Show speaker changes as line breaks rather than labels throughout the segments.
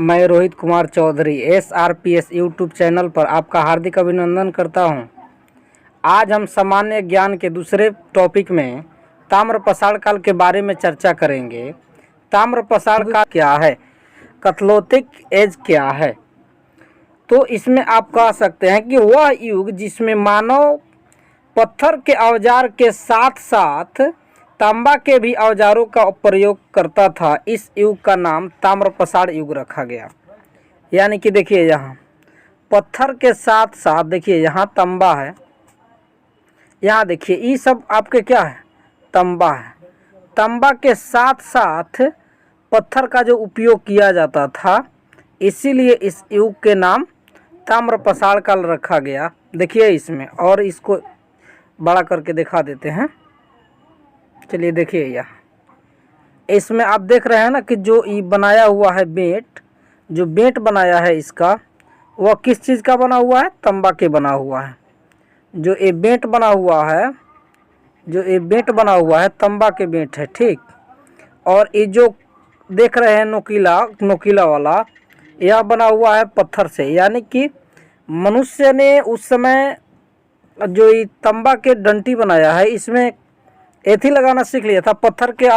मैं Rohit Kumar Chaudhary SRPS YouTube channel पर आपका हार्दिक अभिनंदन करता हूं। आज हम सामान्य ज्ञान के दूसरे टॉपिक में ताम्रप्रसार काल के बारे में चर्चा करेंगे। ताम्रप्रसार काल क्या है, कैथोलिक एज क्या है। तो इसमें आप कह सकते हैं कि वह युग जिसमें मानव पत्थर के औजार के साथ साथ तांबा के भी औजारों का प्रयोग करता था। इस युग का नाम ताम्रप्रसार युग रखा गया। यानी कि देखिए यहाँ पत्थर के साथ साथ देखिए यहाँ तांबा है, यहाँ देखिए ये सब आपके क्या है, तांबा है। तांबा के साथ साथ पत्थर का जो उपयोग किया जाता था, इसीलिए इस युग के नाम ताम्रप्रसार काल रखा गया। देखिए इसमें, और इसको बड़ा करके दिखा देते हैं। चलिए देखिए यहाँ इसमें आप देख रहे हैं ना कि जो ये बनाया हुआ है बेंट, जो बेंट बनाया है इसका, वह किस चीज़ का बना हुआ है, तांबा के बना हुआ है। जो ये बेंट बना हुआ है, जो ये बेंट बना हुआ है तांबा के बेंट है, ठीक। और ये जो देख रहे हैं नोकीला वाला, यह बना हुआ है पत्थर से। यानी कि मनुष्य ने उस समय जो ये तांबा के डंटी बनाया है, इसमें एथी लगाना सीख लिया था, पत्थर के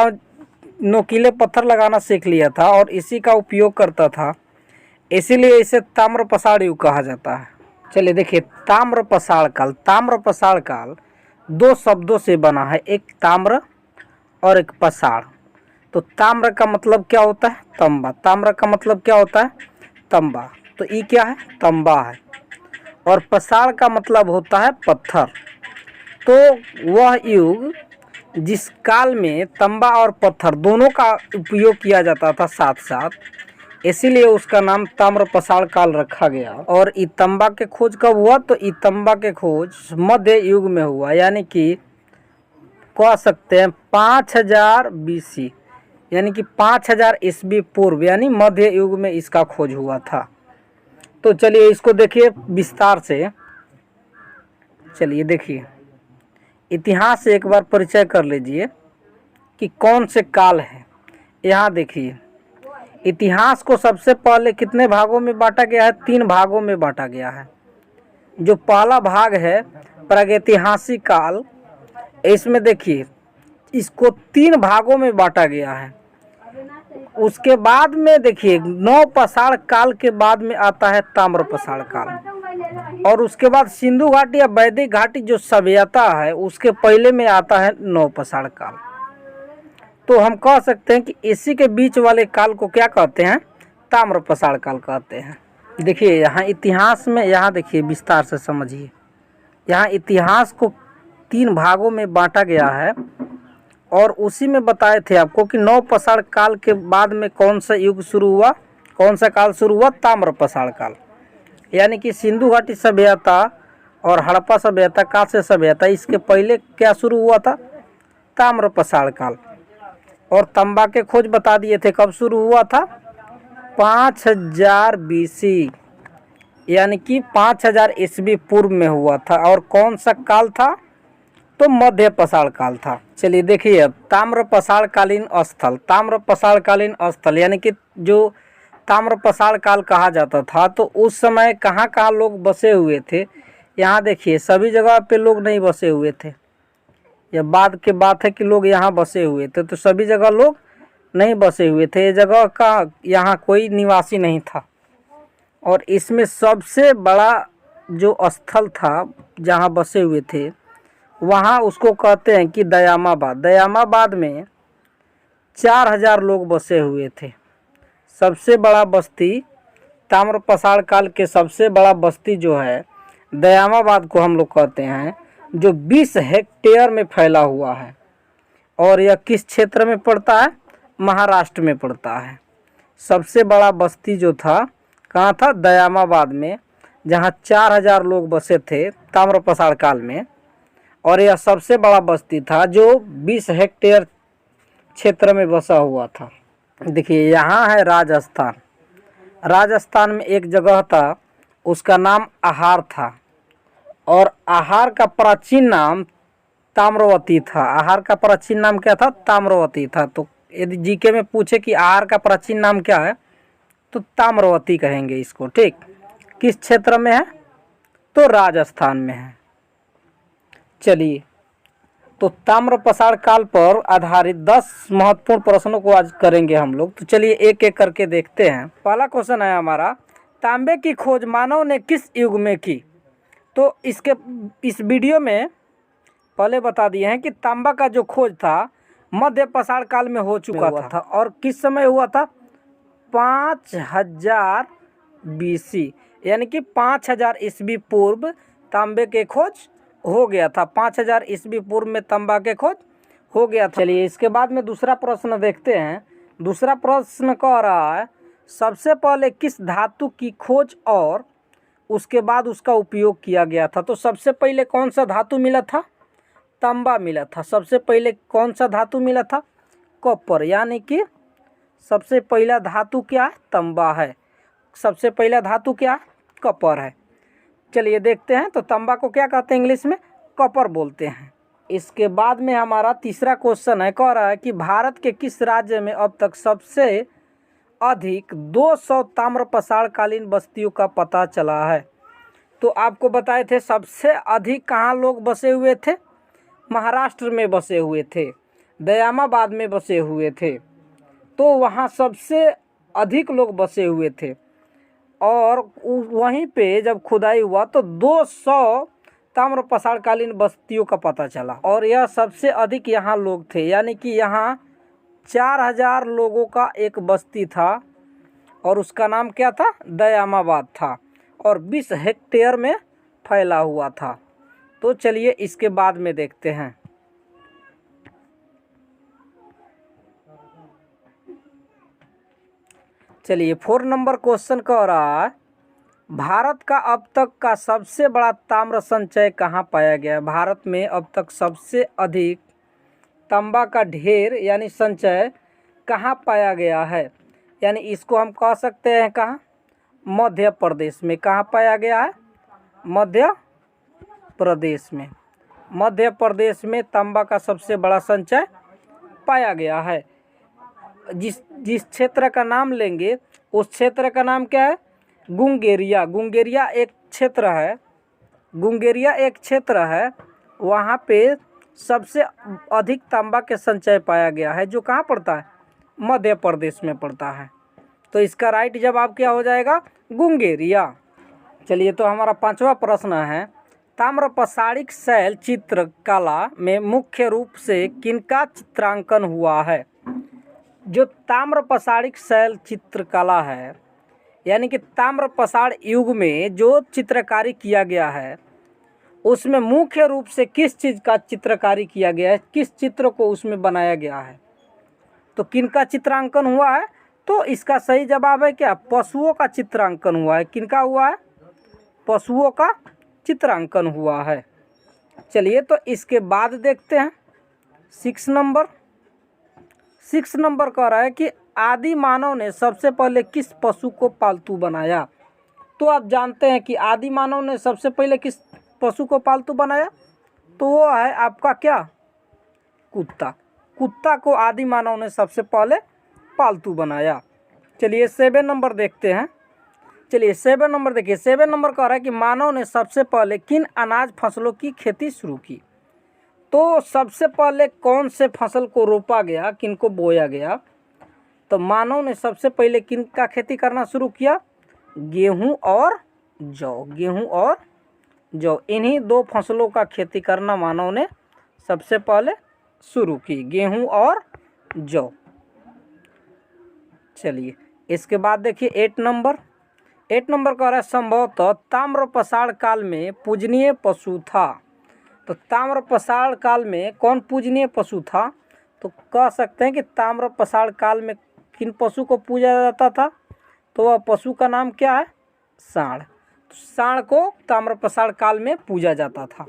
नोकीले पत्थर लगाना सीख लिया था और इसी का उपयोग करता था। इसीलिए इसे ताम्रप्रसार युग कहा जाता है। चलिए देखिए ताम्रप्रसार काल, ताम्रप्रसार काल दो शब्दों से बना है, एक ताम्र और एक प्रसार। तो ताम्र का मतलब क्या होता है, तांबा। ताम्र का मतलब क्या होता है, तांबा। तो ये क्या है, तांबा है। और प्रसार का मतलब होता है पत्थर। तो वह युग जिस काल में तांबा और पत्थर दोनों का उपयोग किया जाता था साथ साथ, इसीलिए उसका नाम ताम्रप्रसार काल रखा गया। और ई तांबा के खोज कब हुआ, तो ई तांबा के खोज मध्य युग में हुआ। यानी कि कह सकते हैं 5000 BC, यानी कि 5000 ईस्वी पूर्व, यानी मध्य युग में इसका खोज हुआ था। तो चलिए इसको देखिए विस्तार से। चलिए देखिए इतिहास से एक बार परिचय कर लीजिए कि कौन से काल है। यहाँ देखिए इतिहास को सबसे पहले कितने भागों में बांटा गया है, 3 भागों में बांटा गया है। जो पहला भाग है प्रागैतिहासिक काल, इसमें देखिए इसको 3 भागों में बांटा गया है। उसके बाद में देखिए नवप्रसार काल के बाद में आता है ताम्रप्रसार काल। और उसके बाद सिंधु घाटी या वैदिक घाटी जो सभ्यता है, उसके पहले में आता है नवप्रसार काल। तो हम कह सकते हैं कि इसी के बीच वाले काल को क्या कहते हैं, ताम्रप्रसार काल कहते हैं। देखिए यहाँ इतिहास में, यहाँ देखिए विस्तार से समझिए। यहाँ इतिहास को 3 भागों में बांटा गया है और उसी में बताए थे आपको कि नवप्रसार काल के बाद में कौन सा युग शुरू हुआ, कौन सा काल शुरू हुआ, ताम्रप्रसार काल। यानी कि सिंधु घाटी सभ्यता और हड़प्पा सभ्यता, कांस्य सभ्यता, इसके पहले क्या शुरू हुआ था, ताम्रप्रसार काल। और तांबा के खोज बता दिए थे कब शुरू हुआ था, 5000 BC, यानी कि 5000 ईस्वी पूर्व में हुआ था। और कौन सा काल था, तो मध्यप्रसार काल था। चलिए देखिए अब ताम्रप्रसार कालीन स्थल, ताम्रप्रसार कालीन स्थल यानी कि जो ताम्रप्रसार काल कहा जाता था, तो उस समय कहाँ कहाँ लोग बसे हुए थे। यहाँ देखिए सभी जगह पे लोग नहीं बसे हुए थे, यह बाद के बात है कि लोग यहाँ बसे हुए थे, तो सभी जगह लोग नहीं बसे हुए थे। ये जगह का यहाँ कोई निवासी नहीं था। और इसमें सबसे बड़ा जो स्थल था जहाँ बसे हुए थे, वहाँ उसको कहते हैं कि दयामाबाद। दयामाबाद में 4000 लोग बसे हुए थे। सबसे बड़ा बस्ती, ताम्रप्रसार काल के सबसे बड़ा बस्ती जो है दयामाबाद को हम लोग कहते हैं, जो 20 हेक्टेयर में फैला हुआ है। और यह किस क्षेत्र में पड़ता है, महाराष्ट्र में पड़ता है। सबसे बड़ा बस्ती जो था कहाँ था, दयामाबाद में, जहाँ 4000 लोग बसे थे ताम्रप्रसार काल में। और यह सबसे बड़ा बस्ती था जो 20 हेक्टेयर क्षेत्र में बसा हुआ था। देखिए यहाँ है राजस्थान। राजस्थान में एक जगह था, उसका नाम आहार था। और आहार का प्राचीन नाम ताम्रवती था। आहार का प्राचीन नाम क्या था, ताम्रवती था। तो यदि जीके में पूछे कि आहार का प्राचीन नाम क्या है, तो ताम्रवती कहेंगे इसको। ठीक, किस क्षेत्र में है? तो राजस्थान में है। चलिए, तो ताम्र पसार काल पर आधारित 10 महत्वपूर्ण प्रश्नों को आज करेंगे हम लोग। तो चलिए एक एक करके देखते हैं। पहला क्वेश्चन है हमारा, तांबे की खोज मानव ने किस युग में की? तो इस वीडियो में पहले बता दिए हैं कि तांबा का जो खोज था मध्य पाषाण काल में हो चुका था और किस समय हुआ था? 5000 BC, यानी कि 5000 ईस्वी पूर्व तांबे के खोज हो गया था। 5000 ईस्वी पूर्व में तांबा के खोज हो गया था। चलिए इसके बाद में दूसरा प्रश्न देखते हैं। दूसरा प्रश्न कह रहा है, सबसे पहले किस धातु की खोज और उसके बाद उसका उपयोग किया गया था? तो सबसे पहले कौन सा धातु मिला था? तांबा मिला था। सबसे पहले कौन सा धातु मिला था? कॉपर, यानी कि सबसे पहला धातु क्या है? तांबा है। सबसे पहला धातु क्या है? कॉपर है। चलिए देखते हैं। तो तांबा को क्या कहते हैं इंग्लिश में? कॉपर बोलते हैं। इसके बाद में हमारा तीसरा क्वेश्चन है, कह रहा है कि भारत के किस राज्य में अब तक सबसे अधिक 200 ताम्र पसारकालीन बस्तियों का पता चला है? तो आपको बताए थे सबसे अधिक कहाँ लोग बसे हुए थे? महाराष्ट्र में बसे हुए थे, दयामाबाद में बसे हुए थे। तो वहाँ सबसे अधिक लोग बसे हुए थे और वहीं पे जब खुदाई हुआ तो 200 ताम्र पसारकालीन बस्तियों का पता चला और यह सबसे अधिक यहाँ लोग थे, यानी कि यहाँ 4000 लोगों का एक बस्ती था और उसका नाम क्या था? दयामाबाद था और 20 हेक्टेयर में फैला हुआ था। तो चलिए इसके बाद में देखते हैं। चलिए 4 नंबर क्वेश्चन कह रहा है, भारत का अब तक का सबसे बड़ा ताम्र संचय कहाँ पाया गया है? भारत में अब तक सबसे अधिक तांबा का ढेर यानी संचय कहाँ पाया गया है? यानी इसको हम कह सकते हैं कहाँ? मध्य प्रदेश में। कहाँ पाया गया है? मध्य प्रदेश में। मध्य प्रदेश में तांबा का सबसे बड़ा संचय पाया गया है। जिस क्षेत्र का नाम लेंगे उस क्षेत्र का नाम क्या है? गुंगेरिया। गुंगेरिया एक क्षेत्र है। गुंगेरिया एक क्षेत्र है, वहाँ पे सबसे अधिक तांबा के संचय पाया गया है, जो कहाँ पड़ता है? मध्य प्रदेश में पड़ता है। तो इसका राइट जवाब क्या हो जाएगा? गुंगेरिया। चलिए तो हमारा 5वां प्रश्न है, ताम्र पसारिक शैल चित्रकला में मुख्य रूप से किनका चित्रांकन हुआ है? जो ताम्र पसारिक शैल चित्रकला है, यानी कि ताम्र पसार युग में जो चित्रकारी किया गया है उसमें मुख्य रूप से किस चीज़ का चित्रकारी किया गया है? किस चित्र को उसमें बनाया गया है? तो किनका चित्रांकन हुआ है? तो इसका सही जवाब है क्या? पशुओं का चित्रांकन हुआ है। किनका हुआ है? पशुओं का चित्रांकन हुआ है। चलिए तो इसके बाद देखते हैं 6 नंबर। 6 नंबर कह रहा है कि आदि मानव ने सबसे पहले किस पशु को पालतू बनाया? तो आप जानते हैं कि आदि मानव ने सबसे पहले किस पशु को पालतू बनाया? तो वो है आपका क्या? कुत्ता। कुत्ता को आदि मानव ने सबसे पहले पालतू बनाया। चलिए 7 नंबर देखते हैं। चलिए 7 नंबर देखिए। 7 नंबर कह रहा है कि मानव ने सबसे पहले किन अनाज फसलों की खेती शुरू की? तो सबसे पहले कौन से फसल को रोपा गया, किनको बोया गया? तो मानव ने सबसे पहले किन का खेती करना शुरू किया? गेहूं और जौ। गेहूं और जौ, इन्हीं 2 फसलों का खेती करना मानव ने सबसे पहले शुरू की, गेहूं और जौ। चलिए इसके बाद देखिए 8 नंबर। 8 नंबर कह रहा है संभवतः ताम्र पसार काल में पूजनीय पशु था। तो ताम्र पसार काल में कौन पूजनीय पशु था? तो कह सकते हैं कि ताम्र पसार काल में किन पशु को पूजा जाता था? तो वह पशु का नाम क्या है? सांड। तो सांड को ताम्र पसार काल में पूजा जाता था।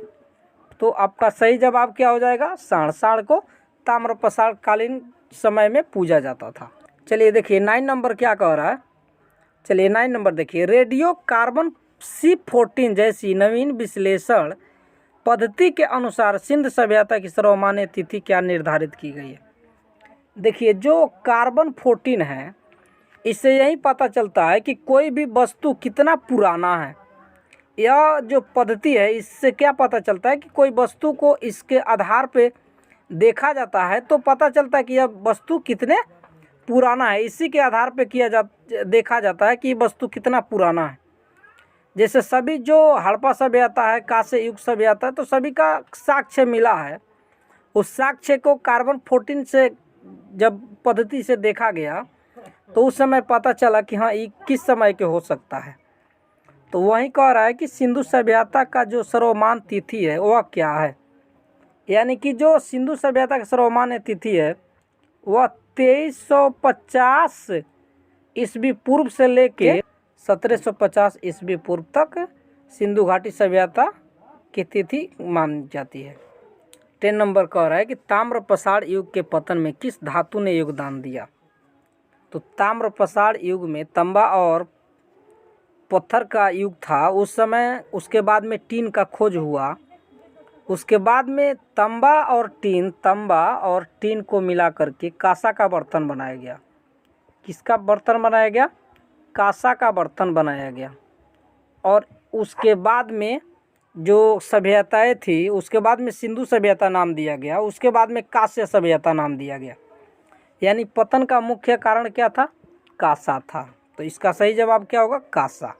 तो आपका सही जवाब क्या हो जाएगा? सांड। सांड को ताम्र पसार कालीन समय में पूजा जाता था। चलिए देखिए 9 नंबर क्या कह रहा है। चलिए 9 नंबर देखिए, रेडियो कार्बन C14 जैसी नवीन विश्लेषण पद्धति के अनुसार सिंध सभ्यता की सर्वमान्य तिथि क्या निर्धारित की गई है? देखिए जो कार्बन 14 है इससे यही पता चलता है कि कोई भी वस्तु कितना पुराना है। यह जो पद्धति है इससे क्या पता चलता है कि कोई वस्तु को इसके आधार पे देखा जाता है तो पता चलता है कि यह वस्तु कितने पुराना है। इसी के आधार पे देखा जाता है कि वस्तु कितना पुराना है। जैसे सभी जो हड़प्पा सभ्यता है, कांस्य युग सभ्यता है, तो सभी का साक्ष्य मिला है। उस साक्ष्य को कार्बन 14 से जब पद्धति से देखा गया तो उस समय पता चला कि हाँ ये किस समय के हो सकता है। तो वही कह रहा है कि सिंधु सभ्यता का जो सर्वमान्य तिथि है वह क्या है, यानी कि जो सिंधु सभ्यता की सर्वमान्य तिथि है वह 2350 ईस्वी पूर्व से लेके 1750 ईस्वी पूर्व तक सिंधु घाटी सभ्यता की तिथि मानी जाती है। 10 नंबर कह रहा है कि ताम्र पसाड़ युग के पतन में किस धातु ने योगदान दिया। तो ताम्र पसाड़ युग में तांबा और पत्थर का युग था उस समय। उसके बाद में टीन का खोज हुआ। उसके बाद में तांबा और टीन को मिला करके कांसा का बर्तन बनाया गया। किसका बर्तन बनाया गया? कांसा का बर्तन बनाया गया। और उसके बाद में जो सभ्यताएं थी उसके बाद में सिंधु सभ्यता नाम दिया गया। उसके बाद में कांस्य सभ्यता नाम दिया गया। यानी पतन का मुख्य कारण क्या था? कांसा था। तो इसका सही जवाब क्या होगा? कांसा।